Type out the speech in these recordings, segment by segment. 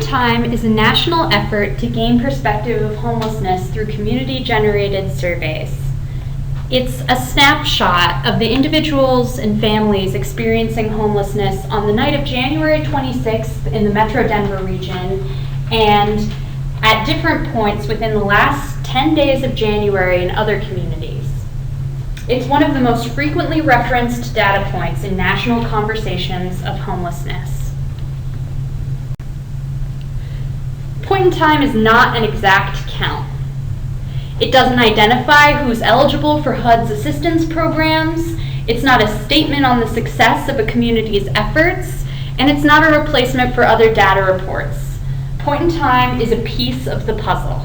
Time is a national effort to gain perspective of homelessness through community-generated surveys. It's a snapshot of the individuals and families experiencing homelessness on the night of January 26th in the Metro Denver region and at different points within the last 10 days of January in other communities. It's one of the most frequently referenced data points in national conversations of homelessness. Point in time is not an exact count. It doesn't identify who's eligible for HUD's assistance programs, it's not a statement on the success of a community's efforts, and it's not a replacement for other data reports. Point in time is a piece of the puzzle.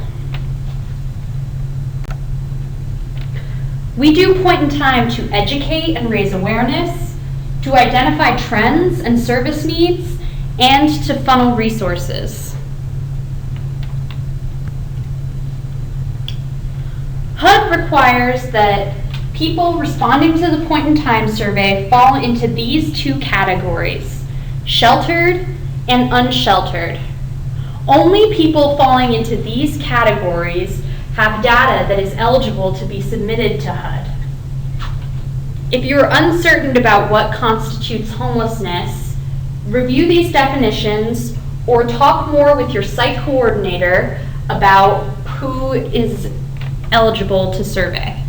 We do point in time to educate and raise awareness, to identify trends and service needs, and to funnel resources. HUD requires that people responding to the point in time survey fall into these two categories, sheltered and unsheltered. Only people falling into these categories have data that is eligible to be submitted to HUD. If you're uncertain about what constitutes homelessness, review these definitions or talk more with your site coordinator about who is eligible to survey.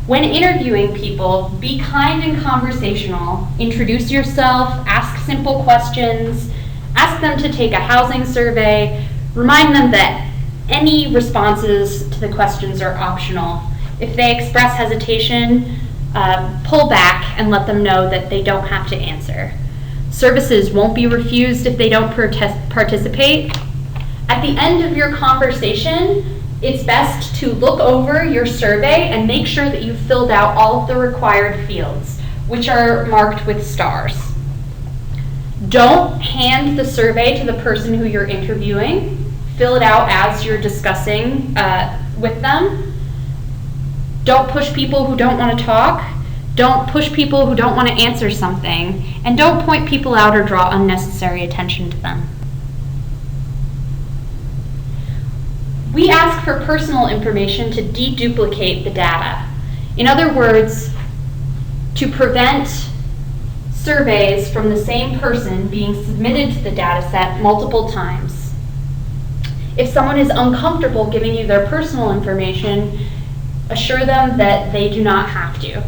When interviewing people, be kind and conversational. Introduce yourself, ask simple questions, ask them to take a housing survey, remind them that any responses to the questions are optional. If they express hesitation, pull back and let them know that they don't have to answer. Services won't be refused if they don't participate. At the end of your conversation, it's best to look over your survey and make sure that you've filled out all of the required fields, which are marked with stars. Don't hand the survey to the person who you're interviewing. Fill it out as you're discussing with them. Don't push people who don't want to talk. Don't push people who don't want to answer something. And don't point people out or draw unnecessary attention to them. We ask for personal information to deduplicate the data. In other words, to prevent surveys from the same person being submitted to the data set multiple times. If someone is uncomfortable giving you their personal information, assure them that they do not have to.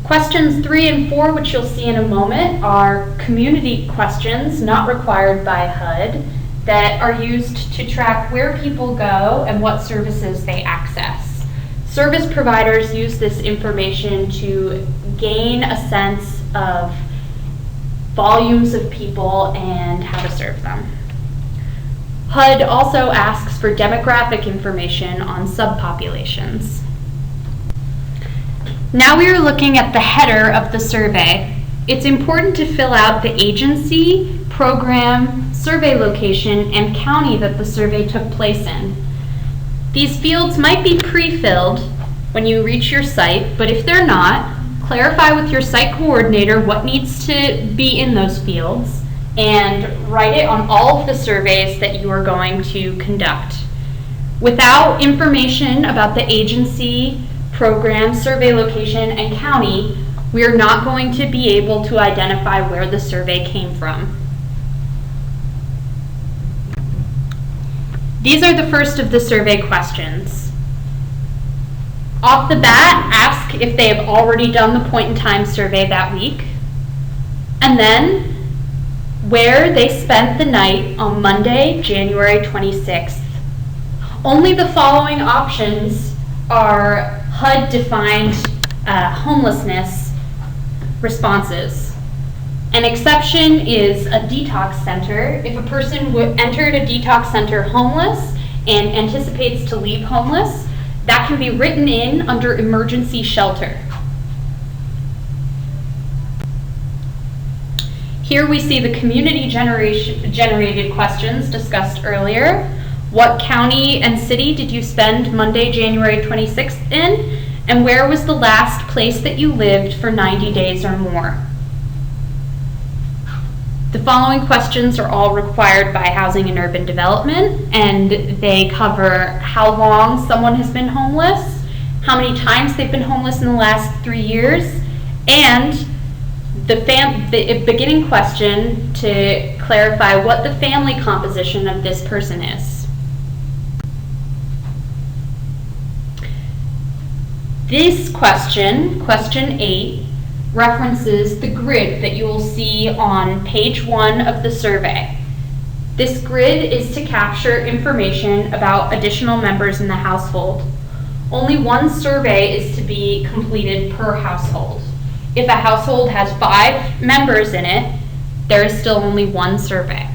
Questions 3 and 4, which you'll see in a moment, are community questions not required by HUD that are used to track where people go and what services they access. Service providers use this information to gain a sense of volumes of people and how to serve them. HUD also asks for demographic information on subpopulations. Now we are looking at the header of the survey. It's important to fill out the agency, program, survey location, and county that the survey took place in. These fields might be pre-filled when you reach your site, but if they're not, clarify with your site coordinator what needs to be in those fields and write it on all of the surveys that you are going to conduct. Without information about the agency, program, survey location, and county, we are not going to be able to identify where the survey came from. These are the first of the survey questions. Off the bat, ask if they have already done the point in time survey that week, and then where they spent the night on Monday, January 26th. Only the following options are HUD-defined homelessness responses. An exception is a detox center. If a person entered a detox center homeless and anticipates to leave homeless, that can be written in under emergency shelter. Here we see the community generated questions discussed earlier. What county and city did you spend Monday, January 26th in? And where was the last place that you lived for 90 days or more? The following questions are all required by Housing and Urban Development, and they cover how long someone has been homeless, how many times they've been homeless in the last 3 years, and the beginning question to clarify what the family composition of this person is. This question, question 8, references the grid that you will see on page 1 of the survey. This grid is to capture information about additional members in the household. Only one survey is to be completed per household. If a household has 5 members in it, there is still only one survey.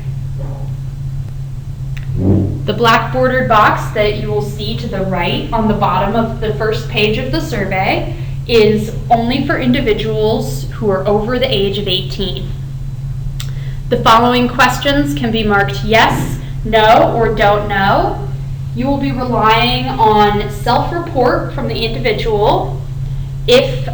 The black bordered box that you will see to the right on the bottom of the first page of the survey is only for individuals who are over the age of 18. The following questions can be marked yes, no, or don't know. You will be relying on self-report from the individual. If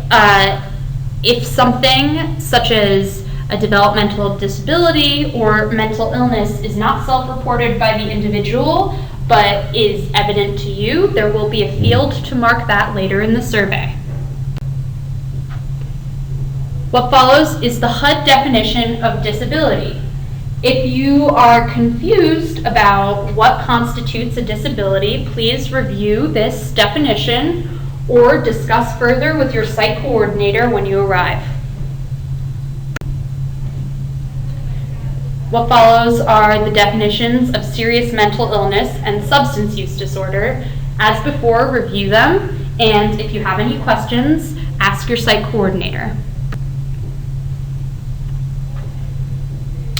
something such as a developmental disability or mental illness is not self-reported by the individual but is evident to you, there will be a field to mark that later in the survey. What follows is the HUD definition of disability. If you are confused about what constitutes a disability, please review this definition or discuss further with your site coordinator when you arrive. What follows are the definitions of serious mental illness and substance use disorder. As before, review them, and if you have any questions, ask your site coordinator.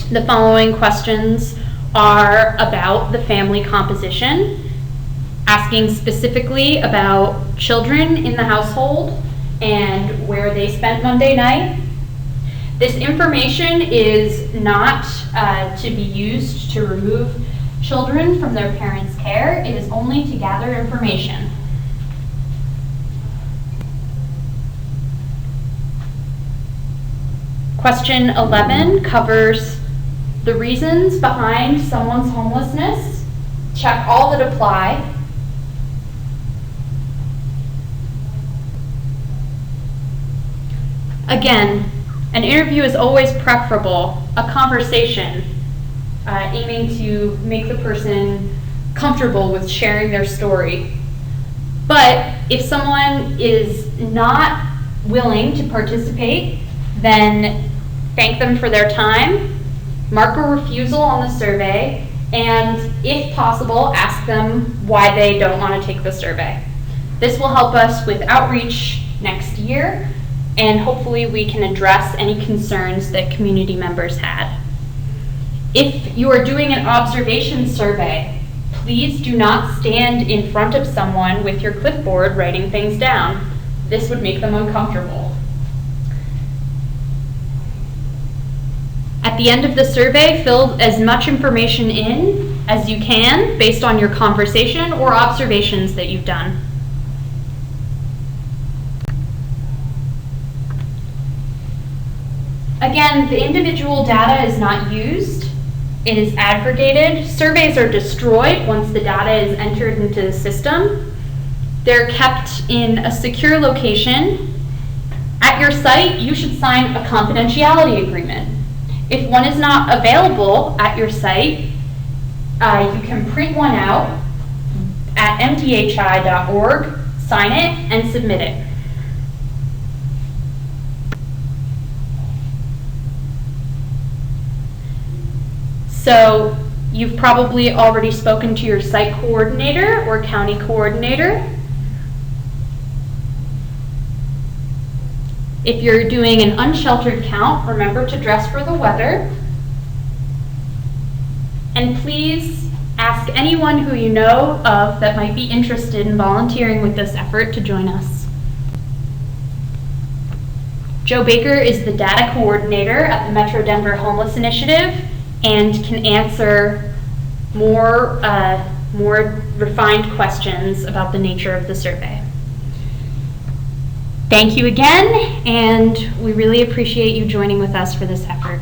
The following questions are about the family composition, asking specifically about children in the household and where they spent Monday night. This information is not to be used to remove children from their parents' care. It is only to gather information. Question 11 covers the reasons behind someone's homelessness. Check all that apply. Again, an interview is always preferable, a conversation, aiming to make the person comfortable with sharing their story. But if someone is not willing to participate, then thank them for their time, mark a refusal on the survey, and if possible, ask them why they don't want to take the survey. This will help us with outreach next year, and hopefully we can address any concerns that community members had. If you are doing an observation survey, please do not stand in front of someone with your clipboard writing things down. This would make them uncomfortable. At the end of the survey, fill as much information in as you can based on your conversation or observations that you've done. Again, the individual data is not used. It is aggregated. Surveys are destroyed once the data is entered into the system. They're kept in a secure location. At your site, you should sign a confidentiality agreement. If one is not available at your site, you can print one out at MDHI.org, sign it, and submit it. So you've probably already spoken to your site coordinator or county coordinator. If you're doing an unsheltered count, remember to dress for the weather. And please ask anyone who you know of that might be interested in volunteering with this effort to join us. Joe Baker is the data coordinator at the Metro Denver Homeless Initiative and can answer more refined questions about the nature of the survey. Thank you again, and we really appreciate you joining with us for this effort.